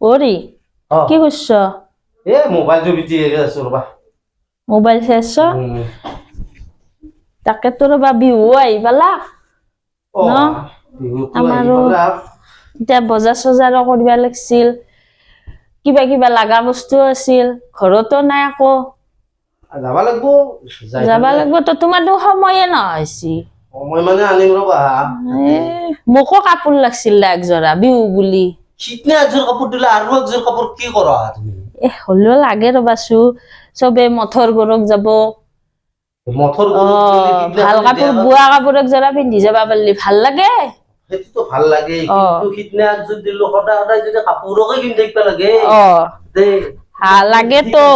ওৰি কি কৰছ? এ মোবাইল তো বিজি আছো ৰবা। মোবাইল শেষ? তাকে তোৰ বা বিহু আইবালা ন? আমাৰো এতিয়া বজাৰ চজাৰো কৰিব লাগিছিল, কিবা কিবা লাগা বস্তু আছিল, ঘৰতো নাই আকৌ। যাবা লাগব তো, তোমাৰতো সময়ে নহৈছি। সময় মানে আনিম ৰবা। মোকো কাপোৰ লাগিছিল একযোৰা বিহু বুলি। শীতনে একযোৰ কাপোৰ দিলে আৰু একযোৰ কাপোৰ কি কৰা তুমি? হ'লেও লাগে ৰবাচো, চবে মথৰ গৰক যাব। মথৰ ভাল কাপোৰ, বোৱা কাপোৰ একযোৰা পিন্ধি যাবা পাৰিলে ভাল লাগে। সেইটোতো ভাল লাগে, কিন্তু শীতনে একযোৰ দিলো সদায় সদায় যদি কাপোৰকে কিনি থাকিব লাগে। ভাল লাগে তো।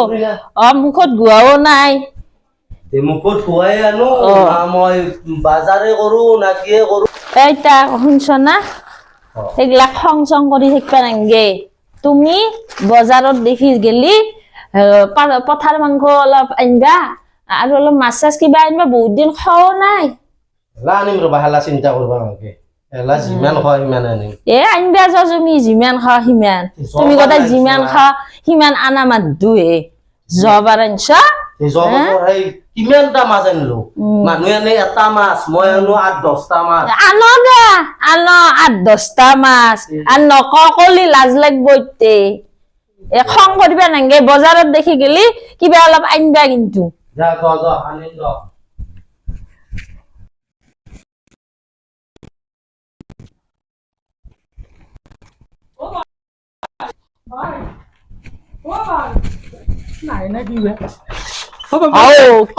মুখত গোৱাও নাই। মুখত ধুৱাই আনো না মই বাজাৰে কৰো না কিয়ে কৰো। এইটা শুনছ না, সেইগিলা খং চং কৰি থাকিবা নাংগে। তুমি বজাৰত দেখি গেলি পথাৰ মাংস অলপ আনবা আৰু অলপ মাছ চাছ কিবা আনবা, বহুত দিন খোৱাও নাই। আনিম ৰবা, হেলা চিন্তা কৰবা নালগে। হেলা যিমান খোৱা সিমান আনিম। আনবা যোৱা তুমি, যিমান খোৱা সিমান। তুমি কথা যিমান খোৱা সিমান আনা মাদু হে। জবাৰ আনছ? কিমানটা মাছ আনিলো, মানুহে আনে এটা মাছ, মই আনো 8-10টা মাছ। আনো দে, আনো 8-10টা মাছ আৰু নকলি লাজ লাগব। খং কৰিবা নাংগে, বজাৰত দেখি গেলি কিবা অলপ আনবা কিন্তু।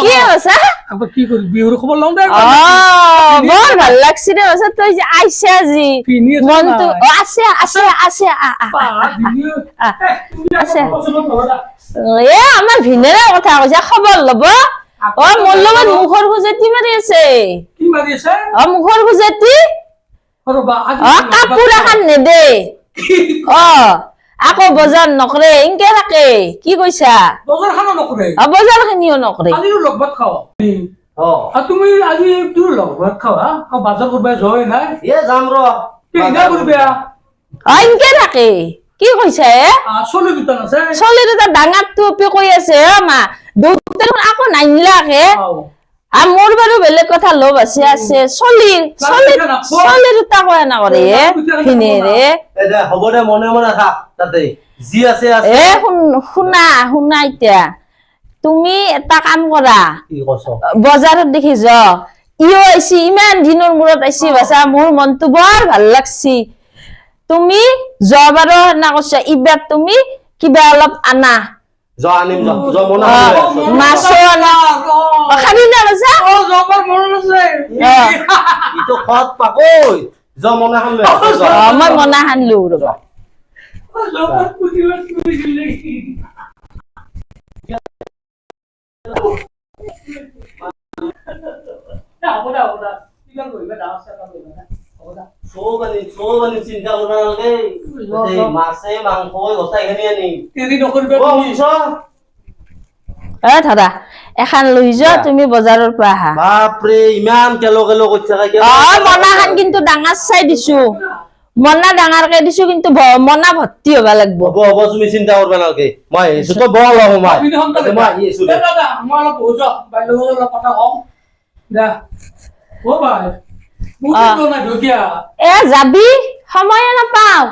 কি আছে? বিহুৰ খবৰ লওঁ দে। বৰ ভাল লাগছি দে। তই যে আইছা আজি মনটো আছে আছে আছে আছে। আমাৰ ভিনেৰে কথা কৈছে, খবৰ লব। মোৰ লগত মুখৰ খুজেতি মাৰি আছে। কি মাৰি আছে? মুখৰ খুজেতি। কাপোৰ এখন নেদে। আকৌ বজাৰ নকৰে, এনকে থাকে। কি কৈছা? বজাৰখনো নকৰে। বজাৰ খিনিও নকৰে। আজিও লগ ভাত খাও। তুমি আজি তোৰ লগ ভাত খাৱা বাজাৰ কৰিব যোৱাই নাই? যাম ৰ। এনকে থাকে। কি কৈছা? চলি দুটা আছে। চলি দুটা ডাঙৰটো কৈ আছে মা আকৌ নাইলাকে। মোৰ বাৰু বেলেগ কথা লব আছে। চলি দুটা কয় না কৰে ভিনেৰে। হ'ব দে, মনে মনে থাক তাতে যি আছে। শুনা শুনা, এতিয়া তুমি এটা কাম কৰা, বজাৰত দেখি য ইও আইছি, ইমান দিনৰ মূৰত আইছি বাছা, মোৰ মনটো বৰ ভাল লাগছি। তুমি যোৱাবাৰো না কৈছা, এইবাৰ তুমি কিবা অলপ আনা। মাছো আনা। খাবি না বাছা? মই মনা খানলো ৰবা। চিন্তা কৰবা নালগে, মাছে মাংস গোটাইখিনি আনিম। ধৰা এখন লৈ যোৱা, তুমি বজাৰৰ পৰা আহা। বাপৰে, ইমান কেলো কেলো কৰিছা। মনাখান কিন্তু ডাঙৰ চাই দিছো, মনা ডাঙৰকে দিছো, কিন্তু মনা ভৰ্তি হবা লাগব। হ'ব, তুমি চিন্তা কৰবা নালগে। মই আহিছো, বল যাবি, সময়ে নাপাও।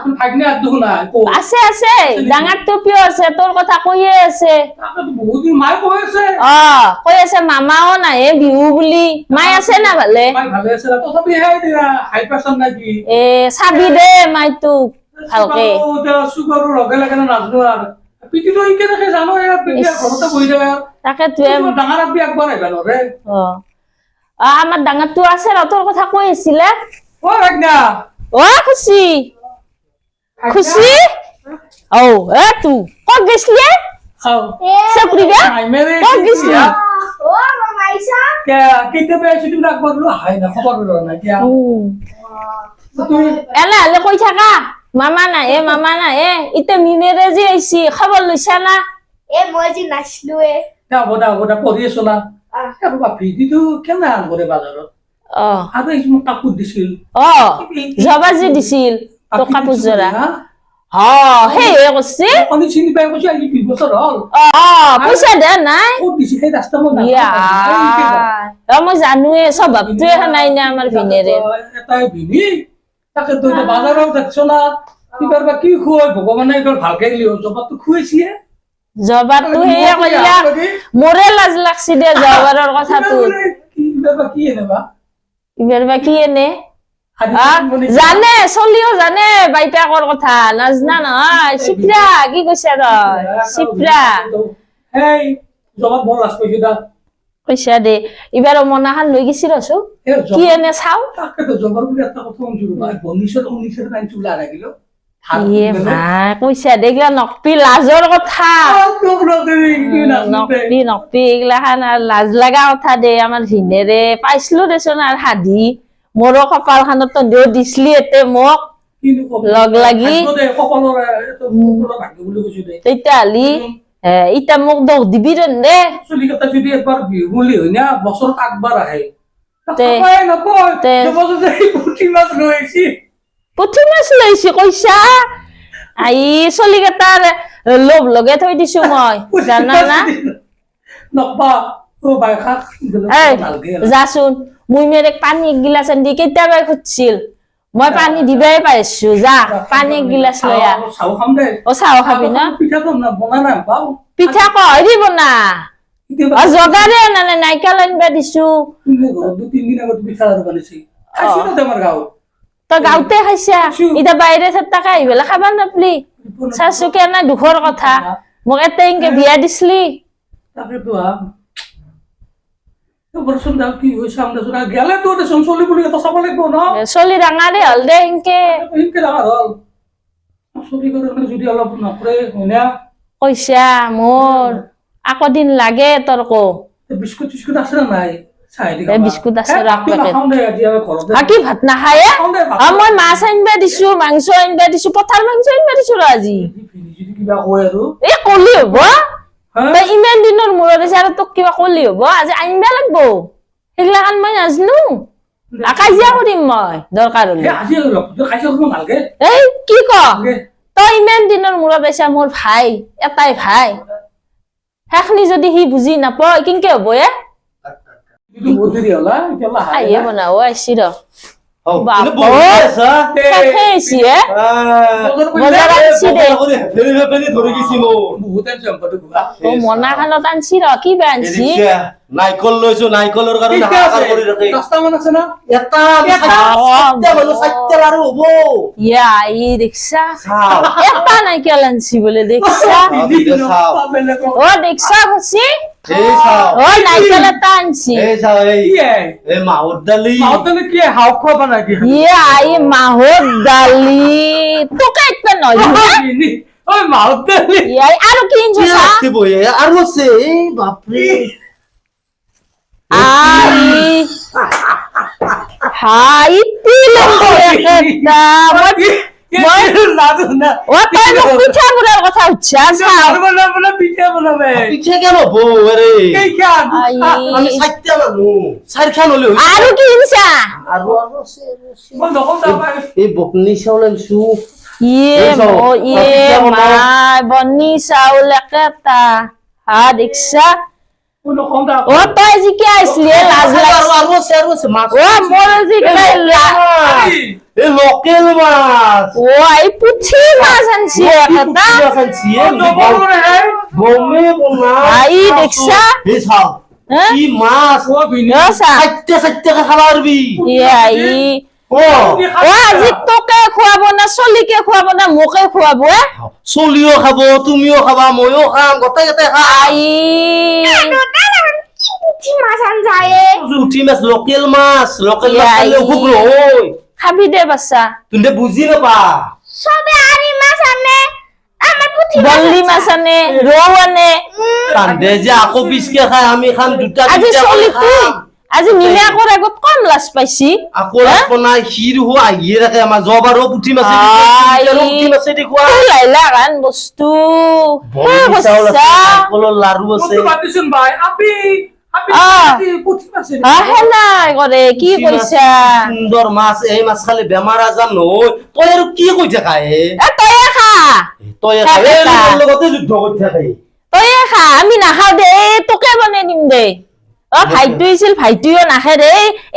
আছে আছে, ডাঙৰ টুপিও আছে, তোৰ কথা কৈয়ে আছে। কৈ আছে মামাও নাহে বিহু বুলি। মাই আছে না ভালে? চাবি দে মাই তোক ভালকে। আমাৰ ডাঙৰটো আছে ন, তোৰ কথা কৈ আছিলে। খুচি খুচি তো কত গেছলি? এনে কৈ থাকা মামা নাহে মামা নাহে। এতিয়া মিনেৰে যে আহিছি, খবৰ লৈছা না? মই যে নাচলো পঢ়ি আছো না। ভিডিটো কেনে আন কৰে বাজাৰত? কাপোৰ দিছিল। জবা যে দিছিল তোক কাপোৰ জোৰা, সেয়ে কৈছে অকণি চিনি পাই কৈছে আজি 20 বছৰ হ'ল পইচা দিয়া নাই ক'ত দিছে সেই ৰাস্তা মই ইয়া মই জানোৱে স্বভাৱটোৱে নাই না আমাৰ ভিনেৰে এটাই ভিনি তাকে তো বাজাৰত দেখছো না কিবাৰ বা কি খুৱাই ভগৱানে এইবাৰ ভালকে দিলি জবাবটো খুৱাইছিয়ে জবাবটো সেয়ে কইলা মোৰে লাজ লাগছি দে জবাৰৰ কথাটো কিবাৰ বা কি এনেবা ইবাৰ বা কি এনে জানে চলিও জানে বাইপাকৰ কথা নাজনা নহয় চিপ্ৰা কি কৈছা তই চিপ্ৰা এই জবাব বৰ লাজ পাইছো দা কৈছা দে ইবাৰ মনাখান লৈ গেছি ৰছো কি এনে চাও তাকে তো জবাব বুলি এটা কথা শুনিছো বা বনিছৰ কাইন চুলা লাগিলো ইয়ে মা কৈছা দে এইগিলা নকপি লাজৰ কথা নকপি এইগিলাখান আৰু লাজ লগা কথা দে আমাৰ ভিনেৰে পাইছিলো দেচোন আৰু হাদি মোৰো কপাল খানত তন্দিও দিছলি এতে মোক লগ লাগি তেতিয়া হলি ইটা মোক দোষ দিবি দে চলিকতা যদি একবাৰ বিহুলি হয় না বছৰত একবাৰ আহে পুঠি মাছ লৈছি কৈছা আই চলিকেটাৰ লোভ লগে থৈ দিছো মই জানা না যাচোন মুই মেৰেক পানী এক গিলাচ আনি কেতিয়াবাই খুজিছিল মই পানী দিবাই পাৰিছো যা পানী এক গিলাচ লৈ আহ চাহ খাবি না পিঠা কয় দি বনা জগাৰে আনানে নাইকাল আনিবা দিছো তই গাঁৱতে খাইছা এতিয়া বাহিৰে চাৰিটাকে আহি পেলাই খাবা নাপলি চাইছো কেনে দুখৰ কথা মোক এটা ইনকে বিয়া দিছলি চলি ডাঙাৰে হল দে ইনকে কৈছা মোৰ আকৌ দিন লাগে তৰ্ক বিস্কুট চিস্কুট আছে না নাই বিস্কুট আছে কি ভাত নাখায় মই মাছ আনিবা দিছো মাংস আনিবা দিছো পথাৰ মাংস আনিবা দিছো আজি এই কলি হব তই ইমান দিনৰ মূৰত আছে আৰু তোক কিবা কলি হব আজি আনিবা লাগব সেইগিলাখান মই নাজনো কাজিয়া কৰিম মই দৰকাৰ হলে এই কি ক তই ইমান দিনৰ মূৰত আছে মোৰ ভাই এটাই ভাই সেইখিনি যদি সি বুজি নাপায় কেনেকে হব আহিয়ে বনাব আহিছি ৰ মনা খানত আনছি ৰ কিবা আনছি নাইকল লৈছো নাইকলৰ কাৰণে হাহাকাৰ কৰি ৰাখে এটা আৰু হ'ব ই দেখছা এটা নাইকেল আনছি বোলে দেখছা অ দেখছা খুচি অ নাইকেল এটা আনছি মাহৰ দালি মাহৰ দালি তোকে একটা নহয় আৰু কি আৰু আছে বাপৰে হাই পিঠা বুড়াৰ কথা হচ্ছে পিঠে কেন হবো আমি চাৰটা মানুষ চাৰখান হলে আৰু কি ইনছা এই বকনি চাউল আনছো বনি চাউল একেটা দেখছা ও তই যি কি আইছলি লাজ লাগছে ও মোৰ যি এ লোকেল মাছ ও এই পুঠি মাছ আনছি একেটা গমে বনা আই দেখছা এই চাও কি মাছ ও সাইটটা খাবা পারবি ও আজি তোকে খুৱাব না চলিকে খুৱাব না মোকে খুৱাব চলিও খাব তুমিও খাবা মইও খাম গোটাই গোটাই খাই পুঠি মাছ আন যায় পুঠি মাছ লোকেল মাছ খালে খুব রহই খাবি দে বাচ্চা তুই বুঝি নাপা সবে আরি মাছ আনে আমার পুঠি বল্লি মাছ আনে রৌ আনে কান্দে যে আকো বিস্কে খাই আমি খাম দুটা আজি চলি তুই আজি মিলা করে আগত কম লাজ পাইছি আকো রাপনা হির হো আইয়ে রাখে আমার জবারও পুঠি মাছ পুঠি মাছ দেখুয়া লাইলা গান বস্তু কলৰ লাৰু আছে ভাই আপনি আমি আহ। কি পুঠি মাছে হেলাই কৰে কি পুঠি মাছ, কৈছা সুন্দর মাছ এই মাছ খালি বেমার আজার নয় তই আর কি কই থাকা তয়ে খা তই খা খালি বেটা। লোকৰ লগতে যুদ্ধ কৰি থাকে তয়ে খা আমি নাখাও দে তোকে বনাই দিম দে ভাইটো আছিল ভাইটোও নাখে দে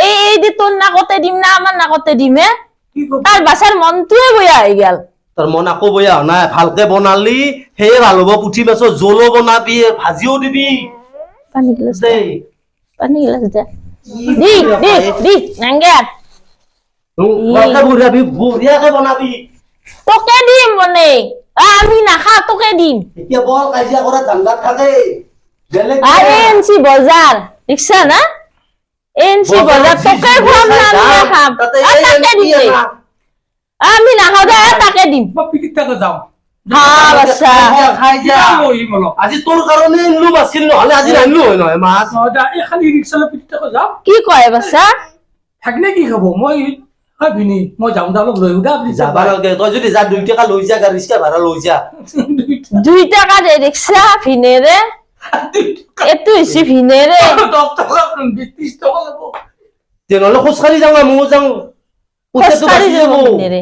এই দি তোৰ নাকতে দিম না আমাৰ নাকতে দিম হে কি কব তাৰ বাছাৰ মনটোৱে বয়া হৈ গেল তোর মন আকৌ বয়া নাই ভালকে বনালি সেয়ে ভাল হ'ব পুঠি মাছৰ জোলো বনাবি ভাজিও দিবি পানী গিলাচ দে দেই পানী গিলাচ দে দি দি দি নাংগে ভালকে বনাবি বঢ়িয়াকে বনাবি তোকে দিম বনে আমি নাখাও তোকে দিম এতিয়া বৰ কাজিয়া কৰা ধান্দাত থাকে বেলেগ এনসি বজাৰ দেখছা না এনসি বজাৰ তোকে খুৱাম না আমি খাম তাতে তাকে দিম দে আমি নাখাও দে তাকে দিম মই পিটিক থাকে যাওঁ হা বাচ্চা খাই যা মহিম অলপ আজি তোৰ কাৰণে আনিলো মাছিল নহলে আজি নানিলো হয় নহয় মাছ এই খালি ৰিক্সালৈ পিটিক থাকে যাওঁ কি কয় বাচ্চা থাকিলে কি খাব মই ভিনি মই যাওঁ দা অলপ ৰৈ দা আপুনি যাবা নালাগে তই যদি যা 2 টকা লৈ যা গাড়ী ৰিক্সা ভাড়া লৈ যা 2 টাকা দে ৰিক্সা ভিনেৰে এইটো হৈছে ভিনেৰে 10 টকা 30 টকা ল'ব তেনেহ'লে খোজকাঢ়ি যাওঁ ময়ো যাওঁ পইচাটো খোজকাঢ়ি বাচি যাব যাব ভিনেৰে